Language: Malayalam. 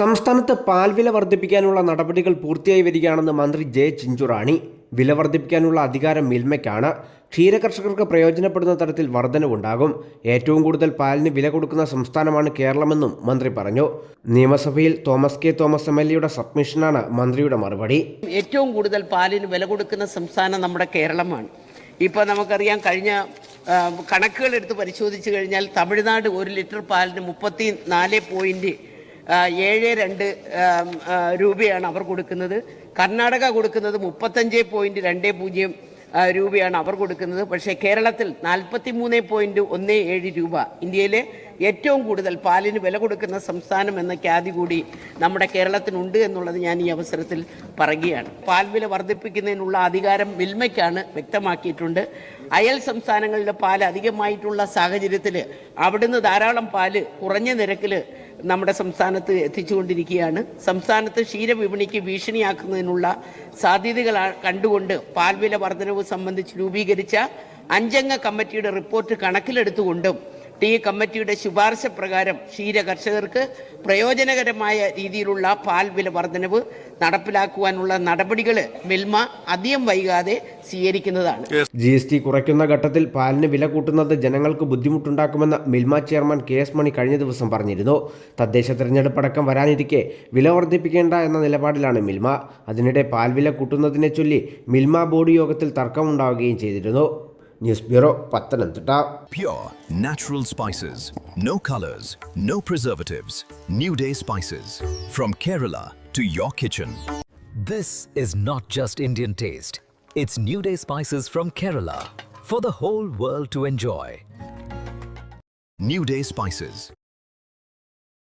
സംസ്ഥാനത്ത് പാൽ വില വർദ്ധിപ്പിക്കാനുള്ള നടപടികൾ പൂർത്തിയായി വരികയാണെന്ന് മന്ത്രി ജെ ചിഞ്ചുറാണി. വില വർദ്ധിപ്പിക്കാനുള്ള അധികാരം മിൽമയ്ക്കാണ്. ക്ഷീരകർഷകർക്ക് പ്രയോജനപ്പെടുന്ന തരത്തിൽ വർധനവുണ്ടാകും. ഏറ്റവും കൂടുതൽ പാലിന് വില കൊടുക്കുന്ന സംസ്ഥാനമാണ് കേരളമെന്നും മന്ത്രി പറഞ്ഞു. നിയമസഭയിൽ തോമസ് കെ തോമസ് MLA സബ്മിഷനാണ് മന്ത്രിയുടെ മറുപടി. ഏറ്റവും കൂടുതൽ പാലിന് വില കൊടുക്കുന്ന സംസ്ഥാനം നമ്മുടെ കേരളമാണ്. ഇപ്പോൾ നമുക്കറിയാം, കഴിഞ്ഞ കണക്കുകൾ എടുത്ത് പരിശോധിച്ച് കഴിഞ്ഞാൽ തമിഴ്നാട് 1 ലിറ്റർ പാലിന് 34.72 രൂപയാണ് അവർ കൊടുക്കുന്നത്. കർണാടക കൊടുക്കുന്നത് 35.20 രൂപയാണ് അവർ കൊടുക്കുന്നത്. പക്ഷേ കേരളത്തിൽ 43.17 രൂപ. ഇന്ത്യയിലെ ഏറ്റവും കൂടുതൽ പാലിന് വില കൊടുക്കുന്ന സംസ്ഥാനം എന്ന ഖ്യാതി കൂടി നമ്മുടെ കേരളത്തിനുണ്ട് എന്നുള്ളത് ഞാൻ ഈ അവസരത്തിൽ പറയുകയാണ്. പാൽ വില വർദ്ധിപ്പിക്കുന്നതിനുള്ള അധികാരം മിൽമയ്ക്കാണ് വ്യക്തമാക്കിയിട്ടുണ്ട്. അയൽ സംസ്ഥാനങ്ങളിലെ പാൽ അധികമായിട്ടുള്ള സാഹചര്യത്തിൽ അവിടുന്ന് ധാരാളം പാല് കുറഞ്ഞ നിരക്കിൽ നമ്മുടെ സംസ്ഥാനത്ത് എത്തിച്ചുകൊണ്ടിരിക്കുകയാണ്. സംസ്ഥാനത്ത് ക്ഷീരവിപണിക്ക് ഭീഷണിയാക്കുന്നതിനുള്ള സാധ്യതകൾ കണ്ടുകൊണ്ട് പാൽ വില വർധനവ് സംബന്ധിച്ച് രൂപീകരിച്ച 5 അംഗ കമ്മിറ്റിയുടെ റിപ്പോർട്ട് കണക്കിലെടുത്തുകൊണ്ടും ഈ കമ്മിറ്റിയുടെ ശുപാർശ പ്രകാരം ക്ഷീര കർഷകർക്ക് പ്രയോജനകരമായ രീതിയിലുള്ള പാൽ വില വർധനവ് നടപ്പിലാക്കുവാനുള്ള നടപടികൾ മിൽമ അധികം വൈകാതെ സ്വീകരിക്കുന്നതാണ്. GST കുറയ്ക്കുന്ന ഘട്ടത്തിൽ പാലിന് വില കൂട്ടുന്നത് ജനങ്ങൾക്ക് ബുദ്ധിമുട്ടുണ്ടാക്കുമെന്ന് മിൽമ ചെയർമാൻ KS മണി കഴിഞ്ഞ ദിവസം പറഞ്ഞിരുന്നു. തദ്ദേശ തെരഞ്ഞെടുപ്പ് അടക്കം വരാനിരിക്കെ വില വർദ്ധിപ്പിക്കേണ്ട എന്ന നിലപാടിലാണ് മിൽമ. അതിനിടെ പാൽ വില കൂട്ടുന്നതിനെ ചൊല്ലി മിൽമ ബോർഡ് യോഗത്തിൽ തർക്കമുണ്ടാവുകയും ചെയ്തിരുന്നു. News bureau, Pathanamthitta. Pure natural spices, no colors, no preservatives. New Day spices from Kerala to your kitchen. This is not just Indian taste. It's New Day spices from Kerala for the whole world to enjoy. New Day spices.